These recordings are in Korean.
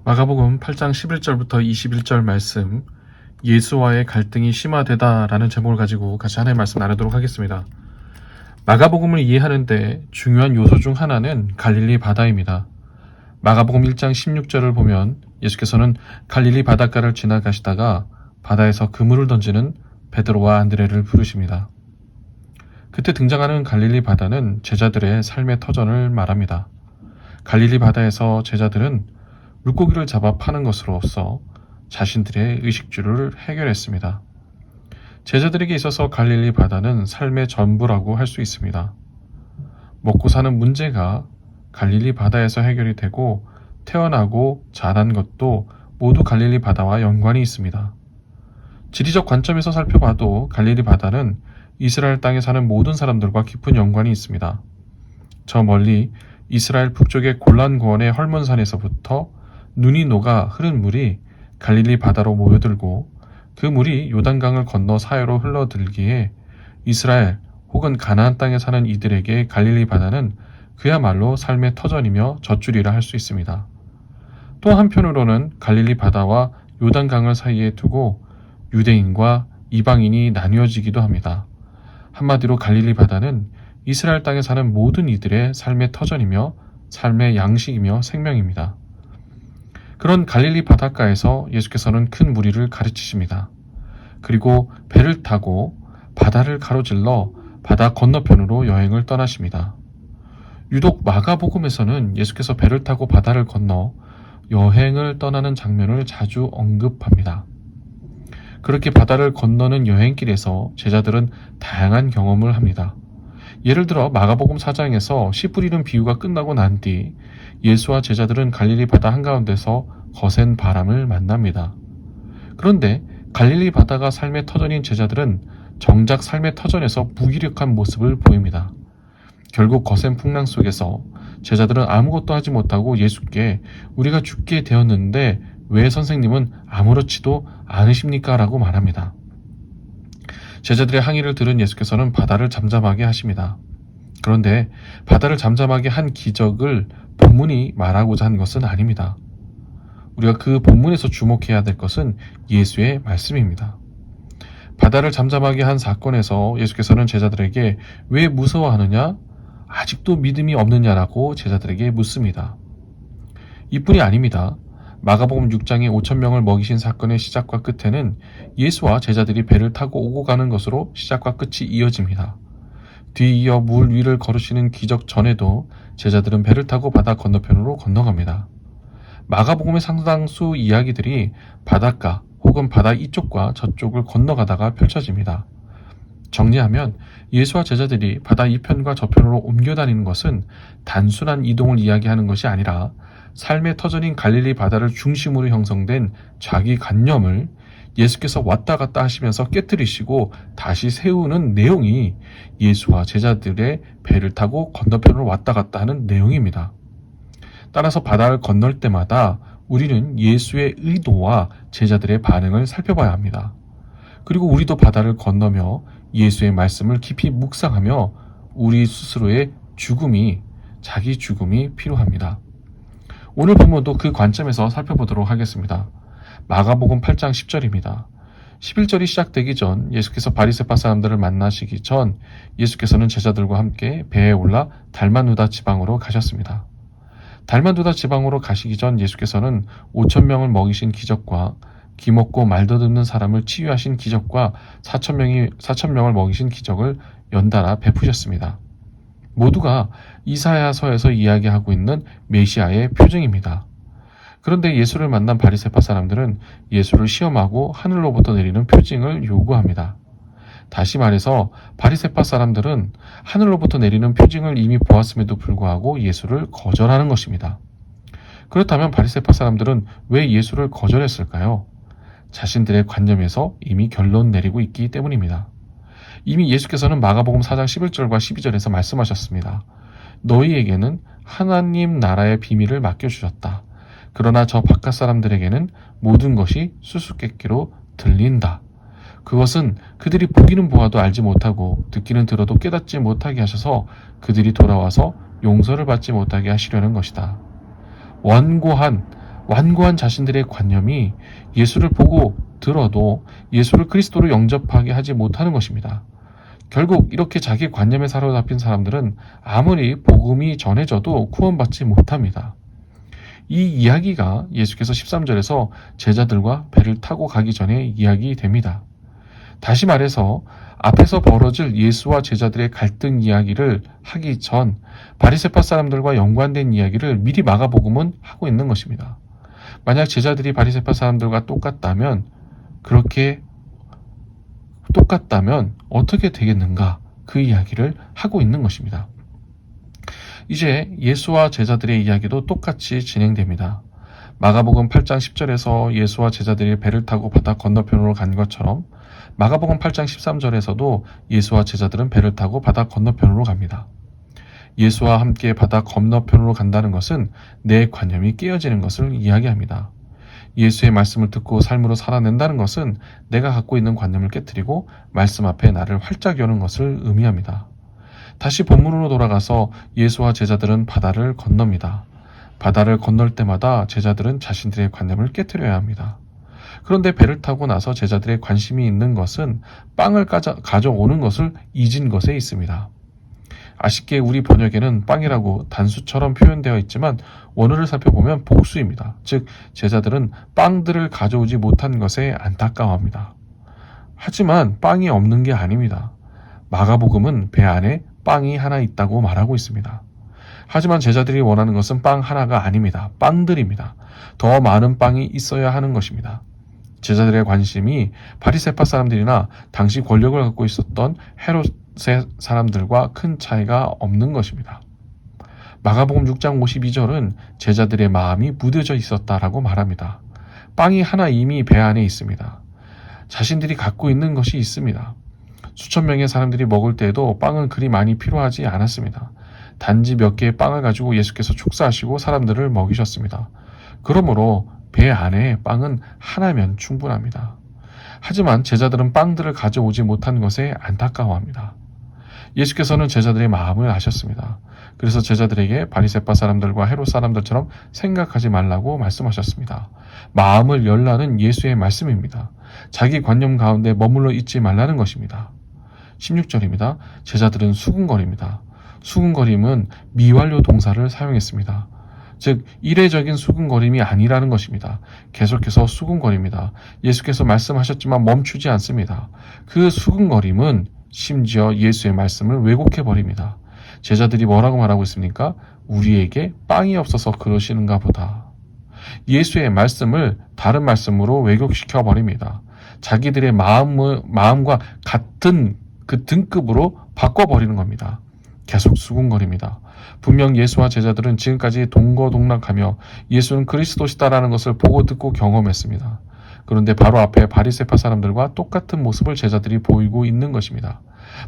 마가복음 8장 11절부터 21절 말씀, 예수와의 갈등이 심화되다라는 제목을 가지고 같이 하나님의 말씀 나누도록 하겠습니다. 마가복음을 이해하는데 중요한 요소 중 하나는 갈릴리 바다입니다. 마가복음 1장 16절을 보면 예수께서는 갈릴리 바닷가를 지나가시다가 바다에서 그물을 던지는 베드로와 안드레를 부르십니다. 그때 등장하는 갈릴리 바다는 제자들의 삶의 터전을 말합니다. 갈릴리 바다에서 제자들은 물고기를 잡아 파는 것으로써 자신들의 의식주를 해결했습니다. 제자들에게 있어서 갈릴리 바다는 삶의 전부라고 할 수 있습니다. 먹고 사는 문제가 갈릴리 바다에서 해결이 되고 태어나고 자란 것도 모두 갈릴리 바다와 연관이 있습니다. 지리적 관점에서 살펴봐도 갈릴리 바다는 이스라엘 땅에 사는 모든 사람들과 깊은 연관이 있습니다. 저 멀리 이스라엘 북쪽의 골란 고원의 헐몬산에서부터 눈이 녹아 흐른 물이 갈릴리 바다로 모여들고 그 물이 요단강을 건너 사해로 흘러들기에 이스라엘 혹은 가나안 땅에 사는 이들에게 갈릴리 바다는 그야말로 삶의 터전이며 젖줄이라 할 수 있습니다. 또 한편으로는 갈릴리 바다와 요단강을 사이에 두고 유대인과 이방인이 나뉘어지기도 합니다. 한마디로 갈릴리 바다는 이스라엘 땅에 사는 모든 이들의 삶의 터전이며 삶의 양식이며 생명입니다. 그런 갈릴리 바닷가에서 예수께서는 큰 무리를 가르치십니다. 그리고 배를 타고 바다를 가로질러 바다 건너편으로 여행을 떠나십니다. 유독 마가복음에서는 예수께서 배를 타고 바다를 건너 여행을 떠나는 장면을 자주 언급합니다. 그렇게 바다를 건너는 여행길에서 제자들은 다양한 경험을 합니다. 예를 들어 마가복음 4장에서 씨 뿌리는 비유가 끝나고 난 뒤 예수와 제자들은 갈릴리 바다 한가운데서 거센 바람을 만납니다. 그런데 갈릴리 바다가 삶의 터전인 제자들은 정작 삶의 터전에서 무기력한 모습을 보입니다. 결국 거센 풍랑 속에서 제자들은 아무것도 하지 못하고 예수께 우리가 죽게 되었는데 왜 선생님은 아무렇지도 않으십니까? 라고 말합니다. 제자들의 항의를 들은 예수께서는 바다를 잠잠하게 하십니다. 그런데 바다를 잠잠하게 한 기적을 본문이 말하고자 한 것은 아닙니다. 우리가 그 본문에서 주목해야 될 것은 예수의 말씀입니다. 바다를 잠잠하게 한 사건에서 예수께서는 제자들에게 왜 무서워하느냐? 아직도 믿음이 없느냐라고 제자들에게 묻습니다. 이뿐이 아닙니다. 마가복음 6장의 5,000명을 먹이신 사건의 시작과 끝에는 예수와 제자들이 배를 타고 오고 가는 것으로 시작과 끝이 이어집니다. 뒤이어 물 위를 걸으시는 기적 전에도 제자들은 배를 타고 바다 건너편으로 건너갑니다. 마가복음의 상당수 이야기들이 바닷가 혹은 바다 이쪽과 저쪽을 건너가다가 펼쳐집니다. 정리하면 예수와 제자들이 바다 이편과 저편으로 옮겨 다니는 것은 단순한 이동을 이야기하는 것이 아니라 삶의 터전인 갈릴리 바다를 중심으로 형성된 자기관념을 예수께서 왔다 갔다 하시면서 깨뜨리시고 다시 세우는 내용이 예수와 제자들의 배를 타고 건너편으로 왔다 갔다 하는 내용입니다. 따라서 바다를 건널 때마다 우리는 예수의 의도와 제자들의 반응을 살펴봐야 합니다. 그리고 우리도 바다를 건너며 예수의 말씀을 깊이 묵상하며 우리 스스로의 자기 죽음이 필요합니다. 오늘 본문도 그 관점에서 살펴보도록 하겠습니다. 마가복음 8장 10절입니다. 11절이 시작되기 전 예수께서 바리새파 사람들을 만나시기 전 예수께서는 제자들과 함께 배에 올라 달마누다 지방으로 가셨습니다. 달마누다 지방으로 가시기 전 예수께서는 5,000명을 먹이신 기적과 기먹고 말 더듬는 사람을 치유하신 기적과 4,000명을 먹이신 기적을 연달아 베푸셨습니다. 모두가 이사야서에서 이야기하고 있는 메시아의 표징입니다. 그런데 예수를 만난 바리새파 사람들은 예수를 시험하고 하늘로부터 내리는 표징을 요구합니다. 다시 말해서 바리새파 사람들은 하늘로부터 내리는 표징을 이미 보았음에도 불구하고 예수를 거절하는 것입니다. 그렇다면 바리새파 사람들은 왜 예수를 거절했을까요? 자신들의 관념에서 이미 결론 내리고 있기 때문입니다. 이미 예수께서는 마가복음 4장 11절과 12절에서 말씀하셨습니다. 너희에게는 하나님 나라의 비밀을 맡겨주셨다. 그러나 저 바깥 사람들에게는 모든 것이 수수께끼로 들린다. 그것은 그들이 보기는 보아도 알지 못하고 듣기는 들어도 깨닫지 못하게 하셔서 그들이 돌아와서 용서를 받지 못하게 하시려는 것이다. 완고한 완고한 자신들의 관념이 예수를 보고 들어도 예수를 그리스도로 영접하게 하지 못하는 것입니다. 결국 이렇게 자기 관념에 사로잡힌 사람들은 아무리 복음이 전해져도 구원받지 못합니다. 이 이야기가 예수께서 13절에서 제자들과 배를 타고 가기 전에 이야기됩니다. 다시 말해서 앞에서 벌어질 예수와 제자들의 갈등 이야기를 하기 전 바리새파 사람들과 연관된 이야기를 미리 마가복음은 하고 있는 것입니다. 만약 제자들이 바리새파 사람들과 똑같다면 어떻게 되겠는가, 그 이야기를 하고 있는 것입니다. 이제 예수와 제자들의 이야기도 똑같이 진행됩니다. 마가복음 8장 10절에서 예수와 제자들이 배를 타고 바다 건너편으로 간 것처럼 마가복음 8장 13절에서도 예수와 제자들은 배를 타고 바다 건너편으로 갑니다. 예수와 함께 바다 건너편으로 간다는 것은 내 관념이 깨어지는 것을 이야기합니다. 예수의 말씀을 듣고 삶으로 살아낸다는 것은 내가 갖고 있는 관념을 깨뜨리고 말씀 앞에 나를 활짝 여는 것을 의미합니다. 다시 본문으로 돌아가서 예수와 제자들은 바다를 건넙니다. 바다를 건널 때마다 제자들은 자신들의 관념을 깨뜨려야 합니다. 그런데 배를 타고 나서 제자들의 관심이 있는 것은 빵을 가져오는 것을 잊은 것에 있습니다. 아쉽게 우리 번역에는 빵이라고 단수처럼 표현되어 있지만 원어를 살펴보면 복수입니다. 즉 제자들은 빵들을 가져오지 못한 것에 안타까워합니다. 하지만 빵이 없는 게 아닙니다. 마가복음은 배 안에 빵이 하나 있다고 말하고 있습니다. 하지만 제자들이 원하는 것은 빵 하나가 아닙니다. 빵들입니다. 더 많은 빵이 있어야 하는 것입니다. 제자들의 관심이 바리새파 사람들이나 당시 권력을 갖고 있었던 헤롯의 사람들과 큰 차이가 없는 것입니다. 마가복음 6장 52절은 제자들의 마음이 무뎌져 있었다라고 말합니다. 빵이 하나 이미 배 안에 있습니다. 자신들이 갖고 있는 것이 있습니다. 수천 명의 사람들이 먹을 때에도 빵은 그리 많이 필요하지 않았습니다. 단지 몇 개의 빵을 가지고 예수께서 축사하시고 사람들을 먹이셨습니다. 그러므로 배 안에 빵은 하나면 충분합니다. 하지만 제자들은 빵들을 가져오지 못한 것에 안타까워합니다. 예수께서는 제자들의 마음을 아셨습니다. 그래서 제자들에게 바리새파 사람들과 헤롯 사람들처럼 생각하지 말라고 말씀하셨습니다. 마음을 열라는 예수의 말씀입니다. 자기 관념 가운데 머물러 있지 말라는 것입니다. 16절입니다. 제자들은 수군거립니다. 수군거림은 미완료 동사를 사용했습니다. 즉 이례적인 수군거림이 아니라는 것입니다. 계속해서 수군거립니다. 예수께서 말씀하셨지만 멈추지 않습니다. 그 수군거림은 심지어 예수의 말씀을 왜곡해버립니다. 제자들이 뭐라고 말하고 있습니까? 우리에게 빵이 없어서 그러시는가 보다. 예수의 말씀을 다른 말씀으로 왜곡시켜버립니다. 자기들의 마음과 같은 그 등급으로 바꿔버리는 겁니다. 계속 수군거립니다. 분명 예수와 제자들은 지금까지 동거동락하며 예수는 그리스도시다라는 것을 보고 듣고 경험했습니다. 그런데 바로 앞에 바리새파 사람들과 똑같은 모습을 제자들이 보이고 있는 것입니다.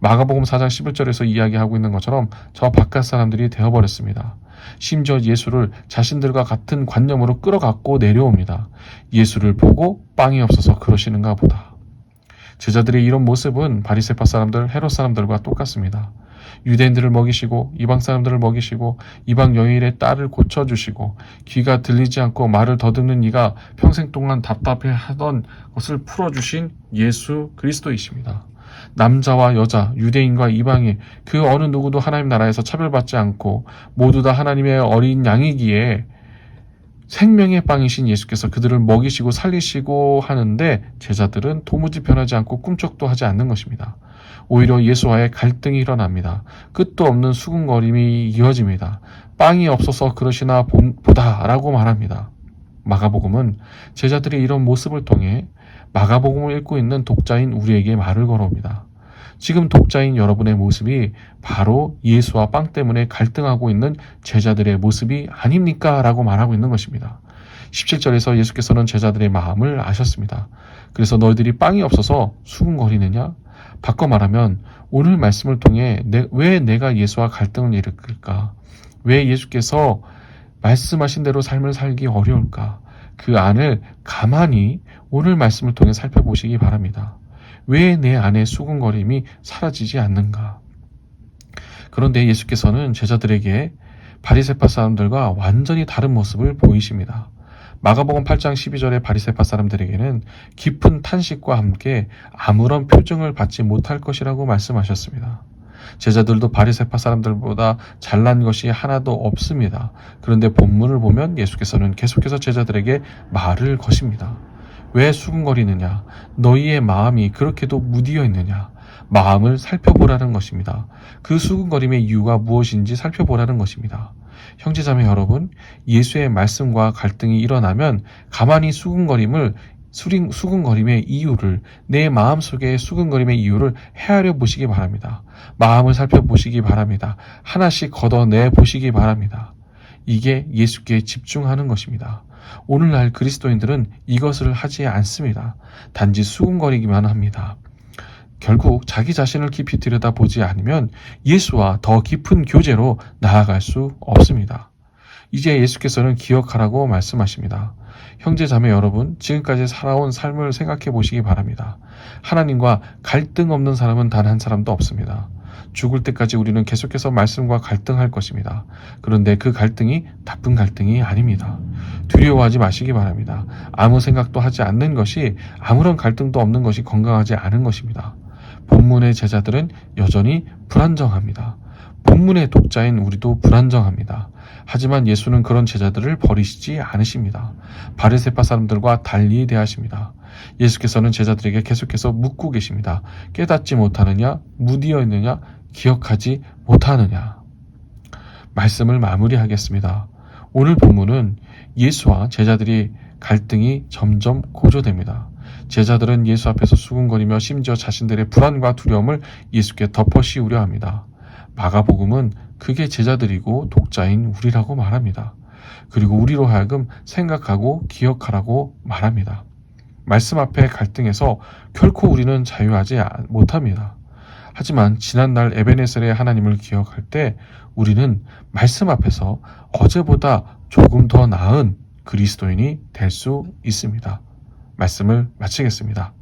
마가복음 4장 11절에서 이야기하고 있는 것처럼 저 바깥 사람들이 되어버렸습니다. 심지어 예수를 자신들과 같은 관념으로 끌어갖고 내려옵니다. 예수를 보고 빵이 없어서 그러시는가 보다. 제자들의 이런 모습은 바리새파 사람들, 헤롯 사람들과 똑같습니다. 유대인들을 먹이시고 이방 사람들을 먹이시고 이방 여인의 딸을 고쳐주시고 귀가 들리지 않고 말을 더듬는 이가 평생 동안 답답해하던 것을 풀어주신 예수 그리스도이십니다. 남자와 여자, 유대인과 이방인 그 어느 누구도 하나님 나라에서 차별받지 않고 모두 다 하나님의 어린 양이기에 생명의 빵이신 예수께서 그들을 먹이시고 살리시고 하는데 제자들은 도무지 변하지 않고 꿈쩍도 하지 않는 것입니다. 오히려 예수와의 갈등이 일어납니다. 끝도 없는 수군거림이 이어집니다. 빵이 없어서 그러시나 보다라고 말합니다. 마가복음은 제자들의 이런 모습을 통해 마가복음을 읽고 있는 독자인 우리에게 말을 걸어옵니다. 지금 독자인 여러분의 모습이 바로 예수와 빵 때문에 갈등하고 있는 제자들의 모습이 아닙니까? 라고 말하고 있는 것입니다. 17절에서 예수께서는 제자들의 마음을 아셨습니다. 그래서 너희들이 빵이 없어서 수군거리느냐? 바꿔 말하면 오늘 말씀을 통해 왜 내가 예수와 갈등을 일으킬까? 왜 예수께서 말씀하신 대로 삶을 살기 어려울까? 그 안을 가만히 오늘 말씀을 통해 살펴보시기 바랍니다. 왜 내 안에 수군거림이 사라지지 않는가? 그런데 예수께서는 제자들에게 바리새파 사람들과 완전히 다른 모습을 보이십니다. 마가복음 8장 12절의 바리새파 사람들에게는 깊은 탄식과 함께 아무런 표징을 받지 못할 것이라고 말씀하셨습니다. 제자들도 바리새파 사람들보다 잘난 것이 하나도 없습니다. 그런데 본문을 보면 예수께서는 계속해서 제자들에게 말을 거십니다. 왜 수군거리느냐? 너희의 마음이 그렇게도 무디어 있느냐? 마음을 살펴보라는 것입니다. 그 수군거림의 이유가 무엇인지 살펴보라는 것입니다. 형제자매 여러분, 예수의 말씀과 갈등이 일어나면 가만히 수군거림의 이유를, 내 마음속의 수군거림의 이유를 헤아려 보시기 바랍니다. 마음을 살펴보시기 바랍니다. 하나씩 걷어내 보시기 바랍니다. 이게 예수께 집중하는 것입니다. 오늘날 그리스도인들은 이것을 하지 않습니다. 단지 수군거리기만 합니다. 결국 자기 자신을 깊이 들여다보지 않으면 예수와 더 깊은 교제로 나아갈 수 없습니다. 이제 예수께서는 기억하라고 말씀하십니다. 형제 자매 여러분, 지금까지 살아온 삶을 생각해 보시기 바랍니다. 하나님과 갈등 없는 사람은 단 한 사람도 없습니다. 죽을 때까지 우리는 계속해서 말씀과 갈등할 것입니다. 그런데 그 갈등이 나쁜 갈등이 아닙니다. 두려워하지 마시기 바랍니다. 아무 생각도 하지 않는 것이, 아무런 갈등도 없는 것이 건강하지 않은 것입니다. 본문의 제자들은 여전히 불안정합니다. 본문의 독자인 우리도 불안정합니다. 하지만 예수는 그런 제자들을 버리시지 않으십니다. 바리새파 사람들과 달리 대하십니다. 예수께서는 제자들에게 계속해서 묻고 계십니다. 깨닫지 못하느냐? 무디어 있느냐? 기억하지 못하느냐? 말씀을 마무리하겠습니다. 오늘 본문은 예수와 제자들이 갈등이 점점 고조됩니다. 제자들은 예수 앞에서 수군거리며 심지어 자신들의 불안과 두려움을 예수께 덮어 씌우려 합니다. 마가복음은 그게 제자들이고 독자인 우리라고 말합니다. 그리고 우리로 하여금 생각하고 기억하라고 말합니다. 말씀 앞에 갈등해서 결코 우리는 자유하지 못합니다. 하지만 지난날 에베네셀의 하나님을 기억할 때 우리는 말씀 앞에서 어제보다 조금 더 나은 그리스도인이 될 수 있습니다. 말씀을 마치겠습니다.